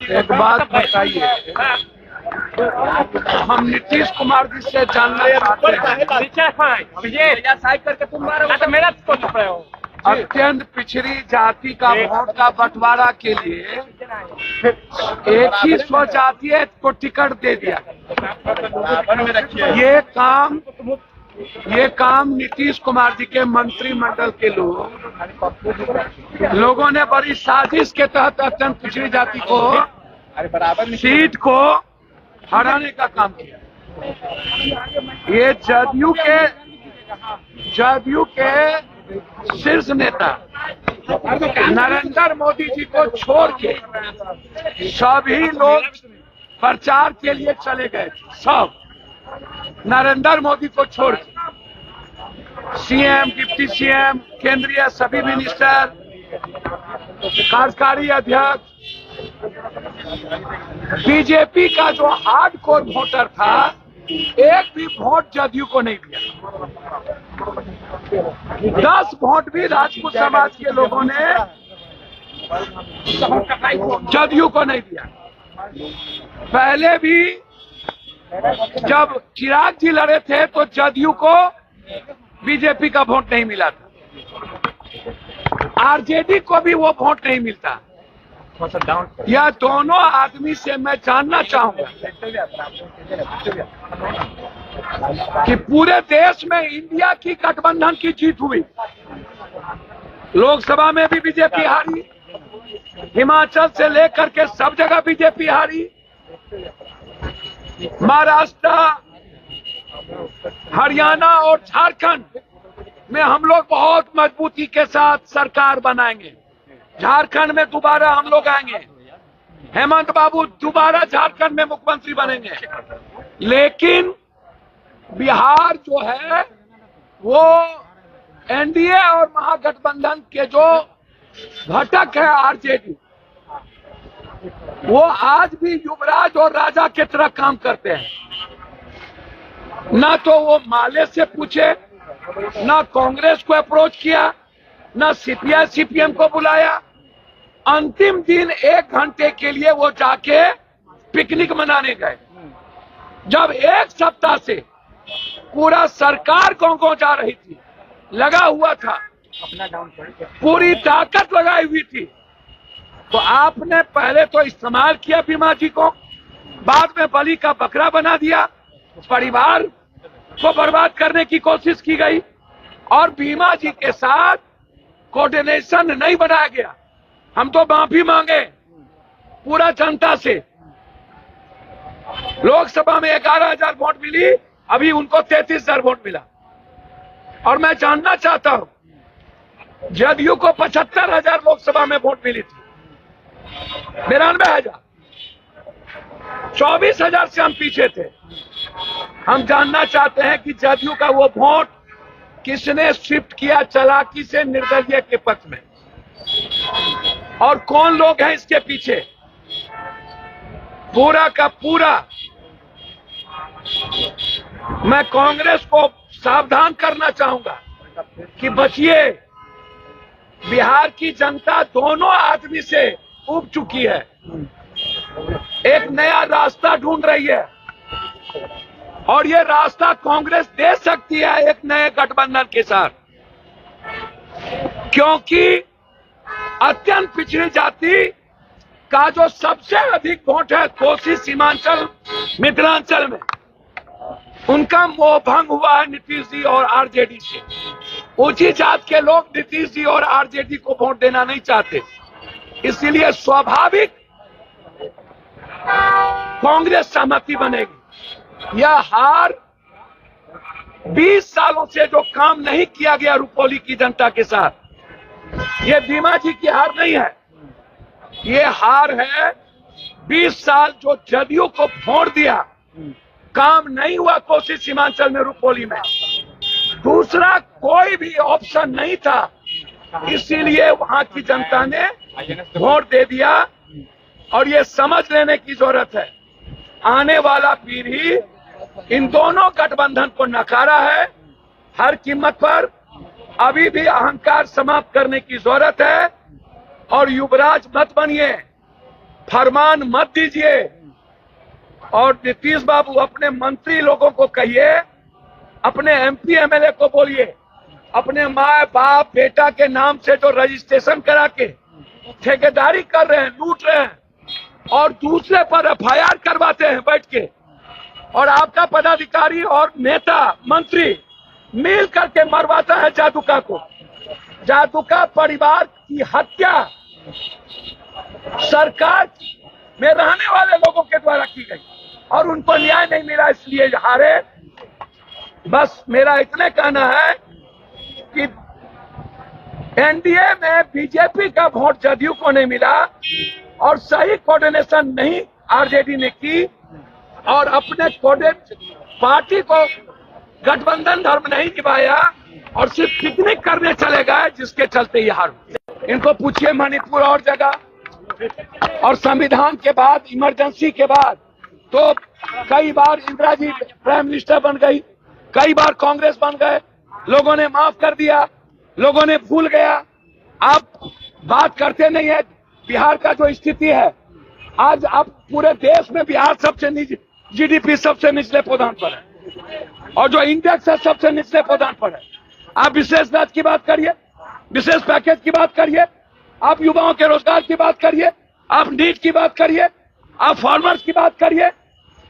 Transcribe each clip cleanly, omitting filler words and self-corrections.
एक बात बताइए, हम नीतीश कुमार जी से जानना चाहते हैं, अत्यंत पिछड़ी जाति का वोट का बंटवारा के लिए एक ही स्वजातीय को टिकट दे दिया। ये काम नीतीश कुमार जी के मंत्रिमंडल के लोगों ने बड़ी साजिश के तहत अत्यंत पिछड़ी जाति को सीट को हराने का काम किया। ये जदयू के शीर्ष नेता नरेंद्र मोदी जी को छोड़ के सभी लोग प्रचार के लिए चले गए। सब नरेंद्र मोदी को छोड़ के सीएम, डिप्टी सीएम, केंद्रीय सभी मिनिस्टर, कार्यकारी अध्यक्ष, बीजेपी का जो हार्डकोर वोटर था, एक भी वोट जदयू को नहीं दिया। 10 वोट भी राजपूत समाज के लोगों ने जदयू को नहीं दिया। पहले भी जब चिराग जी लड़े थे तो जदयू को बीजेपी का वोट नहीं मिला था, आरजेडी को भी वो वोट नहीं मिलता। यह दोनों आदमी से मैं जानना चाहूंगा कि पूरे देश में इंडिया की गठबंधन की जीत हुई। लोकसभा में भी बीजेपी हारी, हिमाचल से लेकर के सब जगह बीजेपी हारी, महाराष्ट्र, हरियाणा और झारखंड में हम लोग बहुत मजबूती के साथ सरकार बनाएंगे। झारखंड में दोबारा हम लोग आएंगे, हेमंत बाबू दोबारा झारखंड में मुख्यमंत्री बनेंगे। लेकिन बिहार जो है वो एनडीए और महागठबंधन के जो घटक है आरजेडी, वो आज भी युवराज और राजा की तरह काम करते हैं। ना तो वो माले से पूछे, ना कांग्रेस को अप्रोच किया, ना सीपीआई सीपीएम को बुलाया। अंतिम दिन 1 घंटे के लिए वो जाके पिकनिक मनाने गए, जब 1 सप्ताह से पूरा सरकार गांव जा रही थी, लगा हुआ था, पूरी ताकत लगाई हुई थी। तो आपने पहले तो इस्तेमाल किया बीमा जी को, बाद में बलि का बकरा बना दिया, परिवार को बर्बाद करने की कोशिश की गई और बीमा जी के साथ कोऑर्डिनेशन नहीं बनाया गया। हम तो माफी मांगे पूरा जनता से। लोकसभा में 11,000 वोट मिली, अभी उनको 33,000 वोट मिला। और मैं जानना चाहता हूं, जदयू को 75,000 लोकसभा में वोट मिली थी, 92,000, 24,000 से हम पीछे थे। हम जानना चाहते हैं कि जदयू का वो वोट किसने शिफ्ट किया चालाकी से निर्दलीय के पक्ष में, और कौन लोग हैं इसके पीछे। पूरा का पूरा मैं कांग्रेस को सावधान करना चाहूंगा कि बचिए। बिहार की जनता दोनों आदमी से उब चुकी है, एक नया रास्ता ढूंढ रही है और ये रास्ता कांग्रेस दे सकती है एक नए गठबंधन के साथ, क्योंकि अत्यंत पिछड़ी जाति का जो सबसे अधिक वोट है कोसी, सीमांचल, मिथिलांचल में, उनका मोहभंग हुआ है नीतीश जी और आरजेडी से। ऊंची जात के लोग नीतीश जी और आरजेडी को वोट देना नहीं चाहते, इसीलिए स्वाभाविक कांग्रेस सहमति बनेगी। यह हार 20 सालों से जो काम नहीं किया गया रुपौली की जनता के साथ, ये बीमा जी की हार नहीं है, ये हार है 20 साल जो जदयू को वोट दिया, काम नहीं हुआ कोसी, सीमांचल में, रुपौली में। दूसरा कोई भी ऑप्शन नहीं था, इसीलिए वहां की जनता ने वोट दे दिया। और ये समझ लेने की जरूरत है, आने वाला पीढ़ी इन दोनों गठबंधन को नकारा है हर कीमत पर। अभी भी अहंकार समाप्त करने की जरूरत है और युवराज मत बनिए। फरमान मत दीजिए। और नीतीश बाबू अपने मंत्री लोगों को कहिए, अपने एमपी एमएलए को बोलिए, अपने माँ बाप बेटा के नाम से जो रजिस्ट्रेशन करा के ठेकेदारी कर रहे हैं, लूट रहे हैं और दूसरे पर एफआईआर करवाते हैं बैठ के, और आपका पदाधिकारी और नेता मंत्री मिल करके मरवाता है जादूका को। जादूका परिवार की हत्या सरकार में रहने वाले लोगों के द्वारा की गई और उनको न्याय नहीं मिला, इसलिए हारे। बस मेरा इतने कहना है कि एनडीए में बीजेपी का वोट जदयू को नहीं मिला और सही कोऑर्डिनेशन नहीं आरजेडी ने की और अपने पार्टी को गठबंधन धर्म नहीं निभाया और सिर्फ पिकनिक करने चले गए, जिसके चलते ये हार। इनको पूछिए मणिपुर और जगह, और संविधान के बाद, इमरजेंसी के बाद तो कई बार इंदिरा जी प्राइम मिनिस्टर बन गई, कई बार कांग्रेस बन गए, लोगों ने माफ कर दिया, लोगों ने भूल गया। आप बात करते नहीं है बिहार का जो स्थिति है आज। आप पूरे देश में बिहार सबसे जीडीपी सबसे निचले पदान पर है और जो इंडेक्स है सबसे निचले पदान पर है। आप विशेष राज्य की बात करिए, विशेष पैकेज की बात करिए, आप युवाओं के रोजगार की बात करिए, आप नीट की बात करिए, आप फार्मर्स की बात करिए,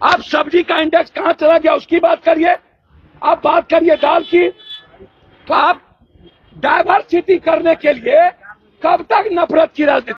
आप सब्जी का इंडेक्स कहां चला गया उसकी बात करिए, आप बात करिए दाल की। तो आप डाइवर्सिटी करने के लिए कब तक नफरत की राजनीति